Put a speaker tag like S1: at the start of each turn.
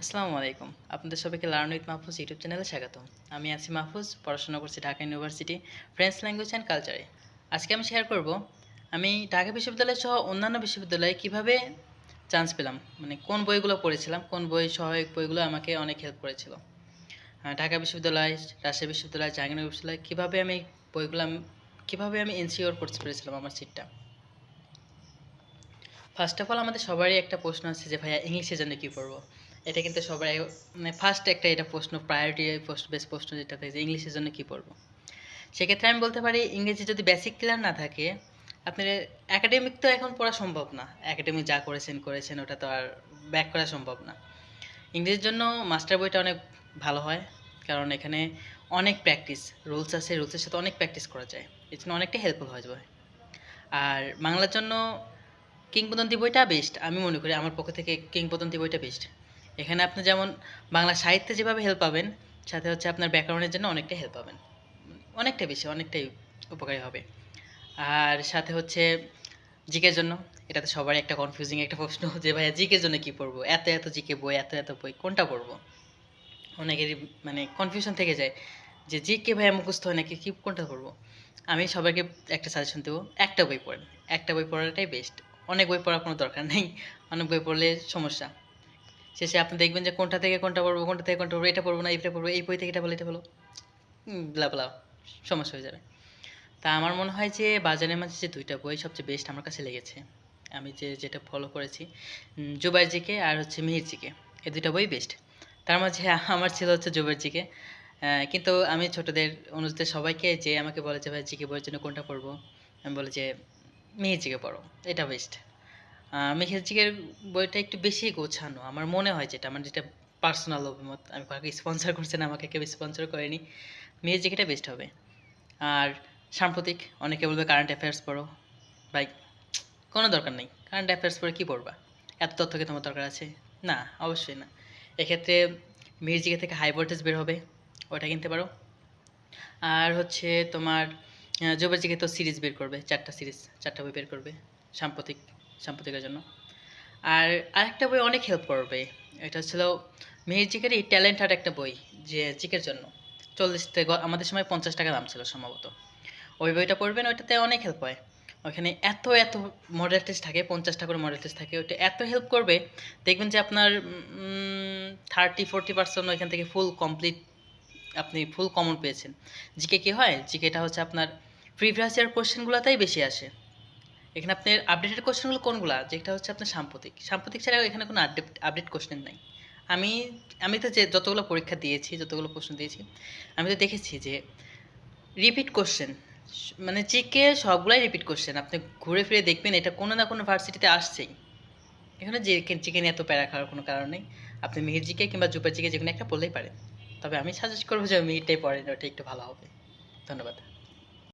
S1: আসসালামু আলাইকুম। আপনাদের সবাইকে লার্ন উইথ মাহফুজ ইউটিউব চ্যানেলে স্বাগতম। আমি আছি মাহফুজ, পড়াশোনা করছি Dhaka university French language and কালচারে। আজকে আমি শেয়ার করব আমি ঢাকা বিশ্ববিদ্যালয় সহ অন্যান্য বিশ্ববিদ্যালয়ে কিভাবে চান্স পেলাম। মানে কোন বইগুলো পড়েছিলাম, কোন বই সহায়ক বইগুলো আমাকে অনেক হেল্প করেছিল। ঢাকা বিশ্ববিদ্যালয়, রাজশাহী বিশ্ববিদ্যালয়, জাহাঙ্গীরনগর বিশ্ববিদ্যালয় কীভাবে আমি এনশিওর করতে পেরেছিলাম আমার সিটটা। ফার্স্ট অফ অল আমাদের সবারই একটা প্রশ্ন আছে যে ভাইয়া ইংলিশের জন্য কী পড়বো। এটা কিন্তু সবাই মানে ফার্স্ট একটা এটা প্রশ্ন, প্রায়োরিটি বেস প্রশ্ন যেটা থাকে যে ইংলিশের জন্য কী পড়বো। সেক্ষেত্রে আমি বলতে পারি ইংরেজি যদি বেসিক ক্লিয়ার না থাকে, আপনার একাডেমিক তো এখন পড়া সম্ভব না। একাডেমিক যা করেছেন ওটা তো আর ব্যাক করা সম্ভব না। ইংরেজির জন্য মাস্টার বইটা অনেক ভালো হয়, কারণ এখানে অনেক প্র্যাকটিস রুলস আছে, রুলসের সাথে অনেক প্র্যাকটিস করা যায়, এর জন্য অনেকটা হেল্পফুল হয়ে যাবে। আর বাংলার জন্য কিংবদন্তি বইটা বেস্ট, আমি মনে করি আমার পক্ষ থেকে কিংবদন্তি বইটা বেস্ট। এখানে আপনি যেমন বাংলা সাহিত্যে যেভাবে হেল্প পাবেন, সাথে হচ্ছে আপনার ব্যাকরণের জন্য অনেকটাই হেল্প পাবেন, অনেকটা বেশি, অনেকটাই উপকারী হবে। আর সাথে হচ্ছে জিকের জন্য, এটাতে সবারই একটা কনফিউজিং একটা প্রশ্ন যে ভাইয়া জিকের জন্য কী পড়বো, এত এত জিকে বই, এত এত বই কোনটা পড়বো। অনেকেরই মানে কনফিউশন থেকে যায় যে জিকে ভাইয়া মুখস্থ হয় নাকি, কি কোনটা পড়বো। আমি সবাইকে একটা সাজেশন দেবো, একটা বই পড়েন, একটা বই পড়াটাই বেস্ট। অনেক বই পড়ার কোনো দরকার নেই, অনেক বই পড়লে সমস্যা। শেষে আপনি দেখবেন যে কোনটা থেকে কোনটা পড়বো, কোনটা থেকে কোনটা পড়বো, এটা পড়বো না এটা পড়বো, এই বই থেকে এটা বলো, এটা বলো, ব্লা ব্লা, সমস্যা হয়ে যাবে। তা আমার মনে হয় যে বাজারের মাঝে যে দুইটা বই সবচেয়ে বেস্ট আমার কাছে লেগেছে, আমি যেটা ফলো করেছি, জুবাইর জিকে আর হচ্ছে মিহির জিকে, এই দুইটা বই বেস্ট। তার মাঝে আমার ছিল হচ্ছে জুবাইর জিকে। কিন্তু আমি ছোটদের অনুরোধে সবাইকে যে আমাকে বলে যে ভাই জিকে বইয়ের জন্য কোনটা পড়বো, আমি বলি যে মিহির জিকে পড়ো, এটা বেস্ট। মিহির জিকের বইটা একটু বেশি গোছানো আমার মনে হয়, যেটা আমার যেটা পার্সোনাল অভিমত, আমি কাউকে স্পন্সর করছি না, আমাকে কেউ স্পন্সর করেনি। মিহির জিকেটা বেস্ট হবে। আর সাম্প্রতিক অনেকে বলবে কারেন্ট অ্যাফেয়ার্স পড়ো, ভাই কোনো দরকার নেই, কারেন্ট অ্যাফেয়ার্স পড়ে কী পড়বা, এত তথ্য কি তোমার দরকার আছে? না, অবশ্যই না। এক্ষেত্রে মিউজিকে থেকে হাই ভোল্টেজ বের হবে, ওটা কিনতে পারো। আর হচ্ছে তোমার জুবার্জিকে তো সিরিজ বের করবে, 4টা সিরিজ, 4টা বই বের করবে সাম্প্রতিকের জন্য। আর আরেকটা বই অনেক হেল্প করবে, এটা ছিল মিউজিকেরই ট্যালেন্ট হার্ট একটা বই, যে জিকের জন্য 40 টাকা, আমাদের সময় 50 টাকা দাম ছিল সম্ভবত। ওই বইটা পড়বেন, ওইটাতে অনেক হেল্প হয়। ওখানে এত এত মডেল টেস্ট থাকে, 50টা করে মডেল টেস্ট থাকে, ওইটা এত হেল্প করবে, দেখবেন যে আপনার 30-40% ওইখান থেকে ফুল কমপ্লিট, আপনি ফুল কমন পেয়েছেন। জিকে কী হয়, জিকেটা হচ্ছে আপনার প্রিভিয়াস ইয়ার কোশ্চেনগুলোতেই বেশি আসে। এখানে আপনার আপডেটেড কোশ্চেনগুলো কোনগুলা, যেটা হচ্ছে আপনার সাম্প্রতিক ছাড়া এখানে কোনো আপডেট কোশ্চেন নাই। আমি আমি তো যে যতগুলো পরীক্ষা দিয়েছি, যতগুলো প্রশ্ন দিয়েছি, আমি তো দেখেছি যে রিপিট কোশ্চেন, মানে জিকে সবগুলাই রিপিট কোশ্চেন। আপনি ঘুরে ফিরে দেখবেন এটা কোনো না কোনো ভার্সিটিতে আসছেই। এখানে জিকে নিয়ে এত প্যারা খাওয়ার কোনো কারণ নেই। আপনি মিহির জিকে কিংবা জুপার জিকে যে কোনো একটা পড়লেই পারেন। তবে আমি সাজেস্ট করবো যে মিহিরটাই পড়েন, ওটা একটু ভালো হবে। ধন্যবাদ।